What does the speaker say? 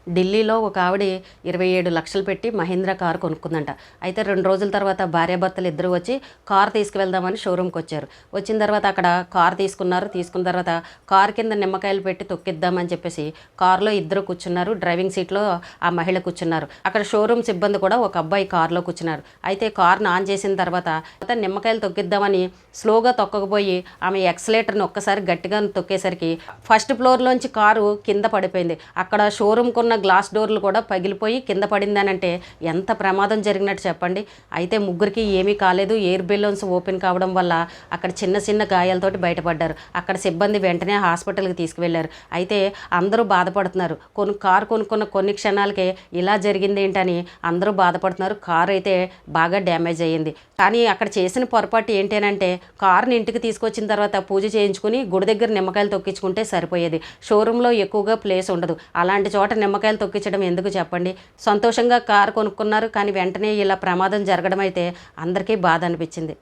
ఢిల్లీలో ఒక ఆవిడ 27 లక్షలు పెట్టి మహీంద్రా కారు కొనుక్కుందంట. అయితే 2 రోజుల తర్వాత భార్యాభర్తలు ఇద్దరు వచ్చి కారు తీసుకువెళ్దామని షోరూమ్కి వచ్చారు. వచ్చిన తర్వాత అక్కడ కారు తీసుకున్నారు. తీసుకున్న తర్వాత కారు కింద నిమ్మకాయలు పెట్టి తొక్కిద్దామని చెప్పేసి కారులో ఇద్దరు కూర్చున్నారు. డ్రైవింగ్ సీట్లో ఆ మహిళ కూర్చున్నారు. అక్కడ షోరూమ్ సిబ్బంది కూడా ఒక అబ్బాయి కారులో కూర్చున్నారు. అయితే కారును ఆన్ చేసిన తర్వాత నిమ్మకాయలు తొక్కిద్దామని స్లోగా తొక్కకపోయి ఆమె ఎక్సలేటర్ని ఒక్కసారి గట్టిగా తొక్కేసరికి ఫస్ట్ ఫ్లోర్లోంచి కారు కింద పడిపోయింది. అక్కడ షోరూమ్కి ఉన్న గ్లాస్ డోర్లు కూడా పగిలిపోయి కింద పడిందనంటే ఎంత ప్రమాదం జరిగినట్టు చెప్పండి. అయితే ముగ్గురికి ఏమీ కాలేదు. ఎయిర్ బెలూన్స్ ఓపెన్ కావడం వల్ల అక్కడ చిన్న చిన్న గాయాలతోటి బయటపడ్డారు. అక్కడ సిబ్బంది వెంటనే హాస్పిటల్కి తీసుకువెళ్ళారు. అయితే అందరూ బాధపడుతున్నారు. కారు కొనుక్కున్న కొన్ని క్షణాలకే ఇలా జరిగింది ఏంటని అందరూ బాధపడుతున్నారు. కారు అయితే బాగా డ్యామేజ్ అయ్యింది. కానీ అక్కడ చేసిన పొరపాటు ఏంటంటే కారుని ఇంటికి తీసుకొచ్చిన తర్వాత పూజ చేయించుకుని గుడి దగ్గర నిమ్మకాయలు తొక్కించుకుంటే సరిపోయేది. షోరూంలో ఎక్కువగా ప్లేస్ ఉండదు. అలాంటి చోట నిమ్మకాయలు తొక్కించడం ఎందుకు చెప్పండి. సంతోషంగా కారు కొనుక్కున్నారు. కానీ వెంటనే ఇలా ప్రమాదం జరగడం అయితే అందరికీ బాధ అనిపించింది.